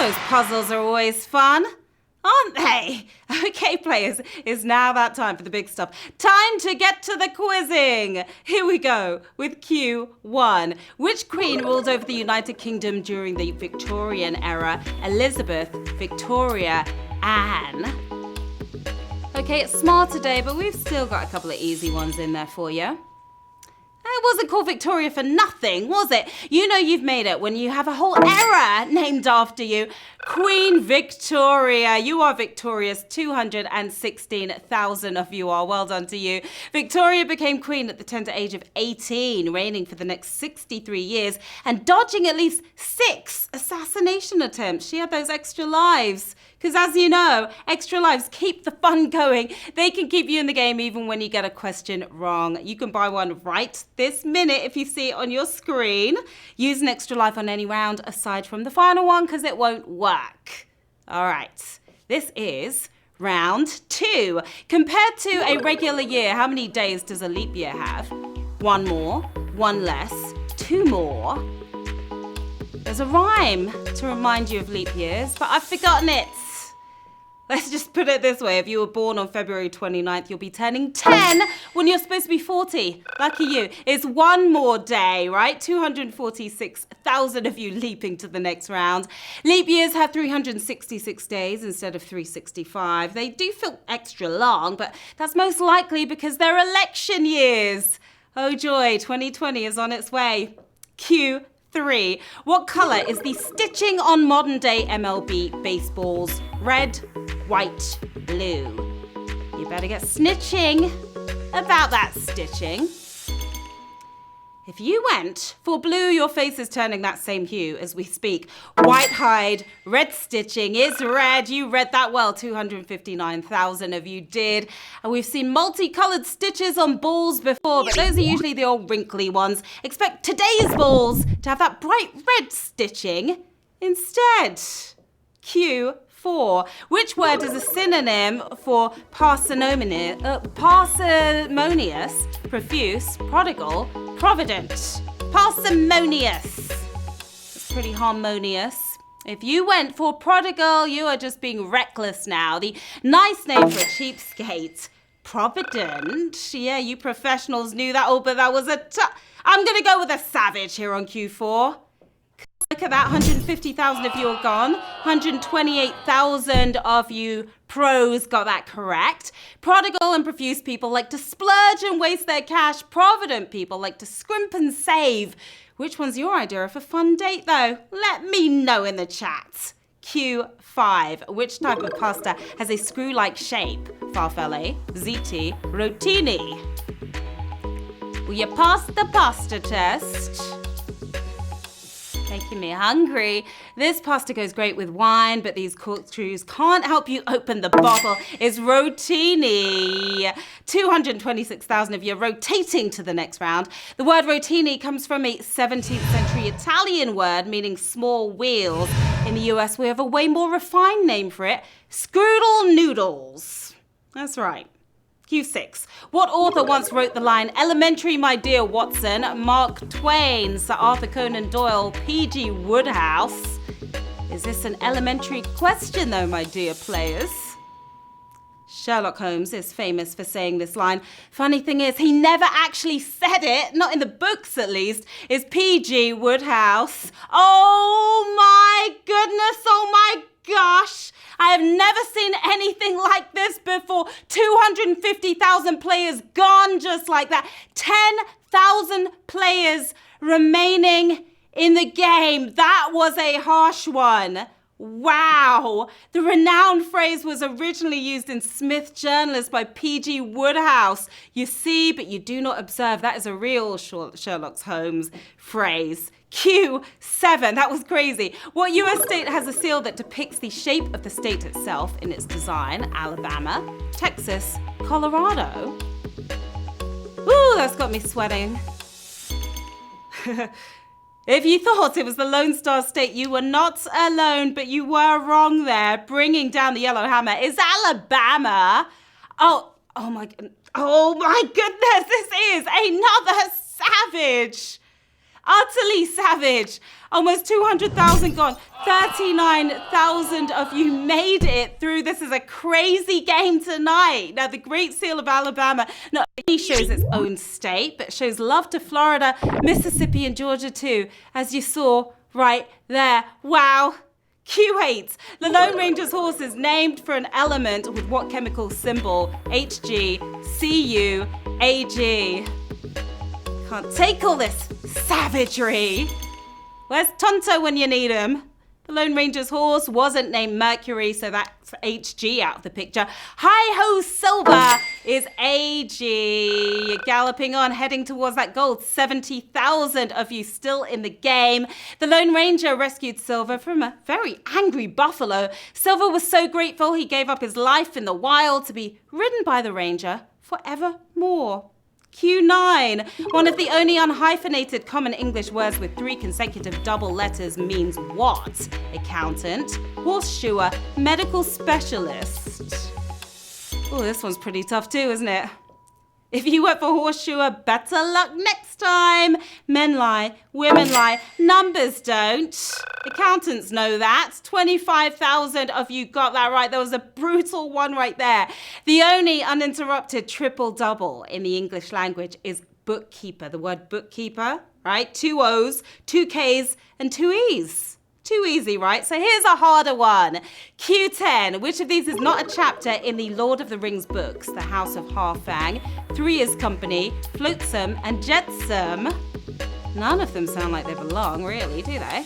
Those puzzles are always fun, aren't they? Okay, players, it's now that time for the big stuff. Time to get to the quizzing. Here we go with Q1. Which queen ruled over the United Kingdom during the Victorian era? Elizabeth, Victoria, Anne. Okay, it's smart today, but we've still got a couple of easy ones in there for you. It wasn't called Victoria for nothing, was it? You know you've made it when you have a whole era named after you. Queen Victoria. You are victorious. 216,000 of you are. Well done to you. Victoria became queen at the tender age of 18, reigning for the next 63 years and dodging at least 6 assassination attempts. She had those extra lives. Because as you know, extra lives keep the fun going. They can keep you in the game even when you get a question wrong. You can buy one right this minute if you see it on your screen. Use an extra life on any round aside from the final one because it won't work. All right, this is round 2. Compared to a regular year, how many days does a leap year have? 1 more, 1 less, 2 more. There's a rhyme to remind you of leap years, but I've forgotten it. Let's just put it this way. If you were born on February 29th, you'll be turning 10 when you're supposed to be 40. Lucky you. It's 1 more day, right? 246,000 of you leaping to the next round. Leap years have 366 days instead of 365. They do feel extra long, but that's most likely because they're election years. Oh joy, 2020 is on its way. Q3. What colour is the stitching on modern day MLB baseballs? Red, white, blue. You better get snitching about that stitching. If you went for blue, your face is turning that same hue as we speak. White hide, red stitching is red. You read that well. 259,000 of you did. And we've seen multicolored stitches on balls before, but those are usually the old wrinkly ones. Expect today's balls to have that bright red stitching instead. Q4. Which word is a synonym for parsimonious, profuse, prodigal, provident? Parsimonious. It's pretty harmonious. If you went for prodigal, you are just being reckless now. The nice name for a cheapskate. Provident. Yeah, you professionals knew that all, but that was I'm going to go with a savage here on Q4. Look at that, 150,000 of you are gone. 128,000 of you pros got that correct. Prodigal and profuse people like to splurge and waste their cash. Provident people like to scrimp and save. Which one's your idea of a fun date, though? Let me know in the chat. Q5. Which type of pasta has a screw-like shape? Farfalle, ziti, rotini. Will you pass the pasta test? Making me hungry. This pasta goes great with wine, but these corkscrews can't help you open the bottle. It's rotini. 226,000 of you are rotating to the next round. The word rotini comes from a 17th century Italian word meaning small wheels. In the US, we have a way more refined name for it. Scroodle noodles. That's right. Q6. What author once wrote the line, "Elementary, my dear Watson"? Mark Twain, Sir Arthur Conan Doyle, P.G. Wodehouse. Is this an elementary question though, my dear players? Sherlock Holmes is famous for saying this line. Funny thing is, he never actually said it, not in the books at least. Is P.G. Wodehouse. Oh my goodness, oh my gosh. I have never seen anything like this before. 250,000 players gone just like that. 10,000 players remaining in the game. That was a harsh one. Wow. The renowned phrase was originally used in Smith Journalist by P.G. Wodehouse. You see, but you do not observe. That is a real Sherlock Holmes phrase. Q7. That was crazy. What US state has a seal that depicts the shape of the state itself in its design? Alabama, Texas, Colorado. Ooh, that's got me sweating. If you thought it was the Lone Star State, you were not alone, but you were wrong there. Bringing down the yellow hammer is Alabama. Oh my goodness, this is another savage. Utterly savage. Almost 200,000 gone. 39,000 of you made it through. This is a crazy game tonight. Now, the Great Seal of Alabama not only shows its own state, but shows love to Florida, Mississippi, and Georgia too, as you saw right there. Wow. Q8. The Lone Ranger's horse is named for an element with what chemical symbol? HGCuAg. Can't take all this savagery. Where's Tonto when you need him? The Lone Ranger's horse wasn't named Mercury, so that's HG out of the picture. Hi-ho, Silver is AG. You're galloping on, heading towards that gold. 70,000 of you still in the game. The Lone Ranger rescued Silver from a very angry buffalo. Silver was so grateful he gave up his life in the wild to be ridden by the Ranger forevermore. Q9, one of the only unhyphenated common English words with 3 consecutive double letters means what? Accountant, horseshoer, medical specialist. Oh, this one's pretty tough too, isn't it? If you went for horseshoer, better luck next time. Men lie, women lie, numbers don't. Accountants know that. 25,000 of you got that right. There was a brutal one right there. The only uninterrupted triple-double in the English language is bookkeeper. The word bookkeeper, right? 2 O's, 2 K's, and 2 E's. Too easy, right? So here's a harder one. Q10. Which of these is not a chapter in the Lord of the Rings books? The House of Harfang, 3 is Company, Flotsam, and Jetsam. None of them sound like they belong, really, do they?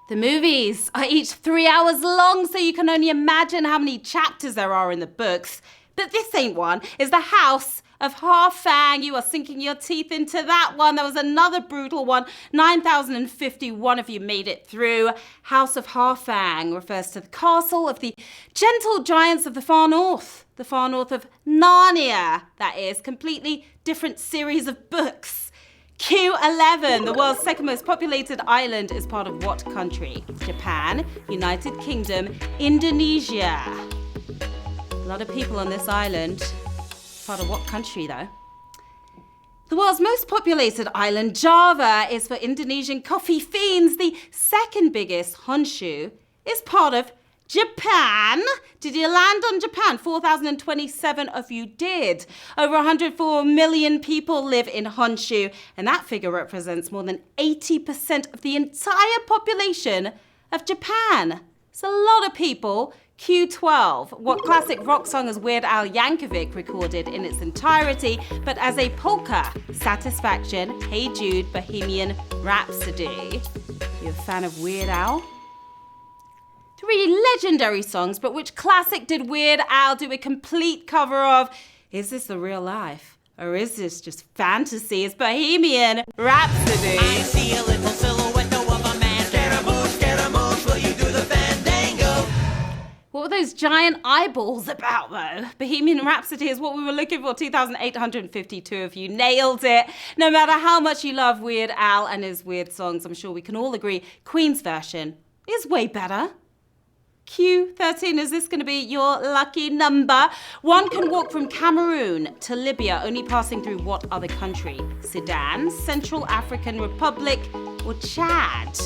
The movies are each 3 hours long, so you can only imagine how many chapters there are in the books. But this ain't one. It's the House of Harfang. You are sinking your teeth into that one. There was another brutal one. 9,051 of you made it through. House of Harfang refers to the castle of the gentle giants of the far north of Narnia. That is, completely different series of books. Q11, the world's second most populated island, is part of what country? Japan, United Kingdom, Indonesia. A lot of people on this island. Part of what country, though? The world's most populated island, Java, is for Indonesian coffee fiends. The second biggest, Honshu, is part of Japan. Did you land on Japan? 4,027 of you did. Over 104 million people live in Honshu, and that figure represents more than 80% of the entire population of Japan. It's a lot of people. Q12, what classic rock song has Weird Al Yankovic recorded in its entirety, but as a polka? Satisfaction, Hey Jude, Bohemian Rhapsody. You a fan of Weird Al? 3 legendary songs, but which classic did Weird Al do a complete cover of? Is this the real life? Or is this just fantasy? It's Bohemian Rhapsody. I see a little silhouette of a man. Scaramouche, will you do the fandango? What were those giant eyeballs about, though? Bohemian Rhapsody is what we were looking for. 2,852 of you nailed it. No matter how much you love Weird Al and his weird songs, I'm sure we can all agree Queen's version is way better. Q13, is this going to be your lucky number? One can walk from Cameroon to Libya, only passing through what other country? Sudan, Central African Republic, or Chad?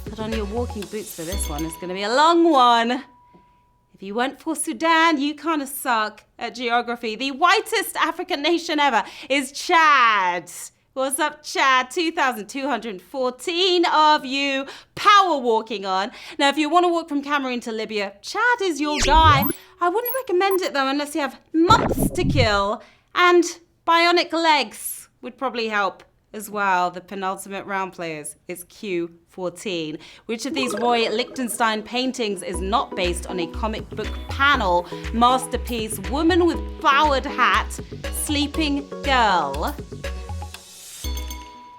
Put on your walking boots for this one. It's going to be a long one. If you went for Sudan, you kind of suck at geography. The whitest African nation ever is Chad. What's up, Chad? 2,214 of you power walking on. Now, if you want to walk from Cameroon to Libya, Chad is your guy. I wouldn't recommend it, though, unless you have months to kill. And bionic legs would probably help as well. The penultimate round players is Q14. Which of these Roy Lichtenstein paintings is not based on a comic book panel masterpiece? Woman with flowered hat, sleeping girl.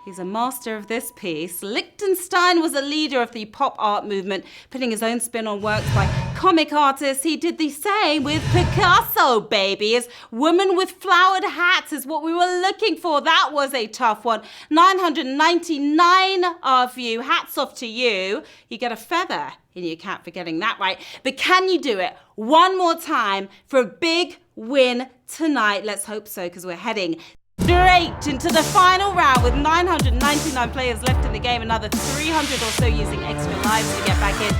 He's a master of this piece. Lichtenstein was a leader of the pop art movement, putting his own spin on works by comic artists. He did the same with Picasso, baby. His woman with flowered hats is what we were looking for. That was a tough one. 999 of you. Hats off to you. You get a feather in your cap for getting that right. But can you do it one more time for a big win tonight? Let's hope so, because we're heading straight raked into the final round with 999 players left in the game, another 300 or so using extra lives to get back in.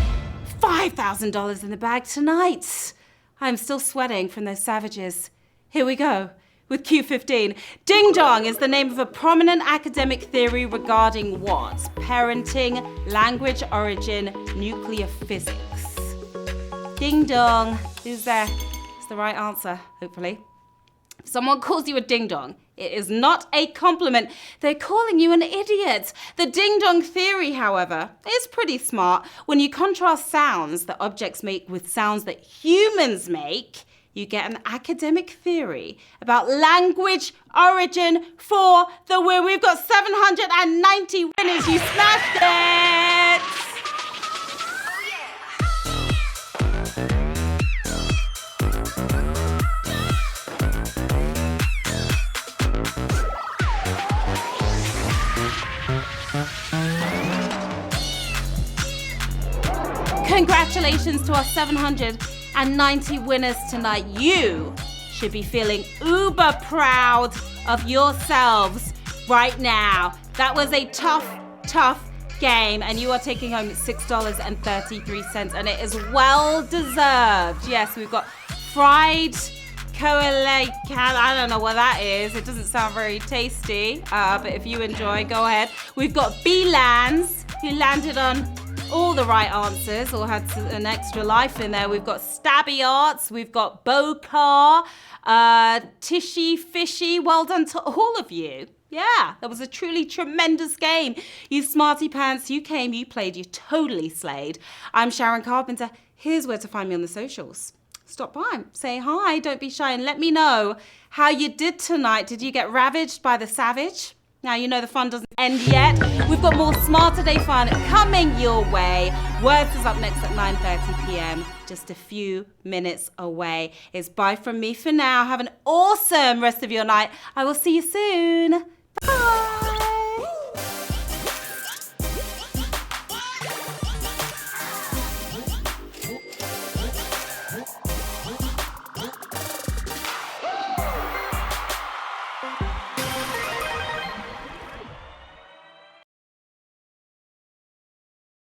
$5,000 in the bag tonight. I'm still sweating from those savages. Here we go with Q15. Ding dong is the name of a prominent academic theory regarding what? Parenting, language origin, nuclear physics. Ding dong. Who's there? It's the right answer, hopefully. If someone calls you a ding dong, it is not a compliment. They're calling you an idiot. The ding dong theory, however, is pretty smart. When you contrast sounds that objects make with sounds that humans make, you get an academic theory about language origin for the win. We've got 790 winners. You smashed it! Congratulations to our 790 winners tonight. You should be feeling uber proud of yourselves right now. That was a tough game, and you are taking home $6.33, and it is well deserved. Yes, we've got fried I don't know what that is. It doesn't sound very tasty, but if you enjoy, go ahead. We've got B-Lands, who landed on all the right answers or had an extra life in there. We've got Stabby Arts, we've got Bokar, Tishy Fishy. Well done to all of you. Yeah, that was a truly tremendous game. You smarty pants, you came, you played, you totally slayed. I'm Sharon Carpenter. Here's where to find me on the socials. Stop by, say hi, don't be shy, and let me know how you did tonight. Did you get ravaged by the savage? Now you know the fun doesn't end yet. We've got more Smarter Day fun coming your way. Words is up next at 9:30 p.m. Just a few minutes away. It's bye from me for now. Have an awesome rest of your night. I will see you soon. Bye.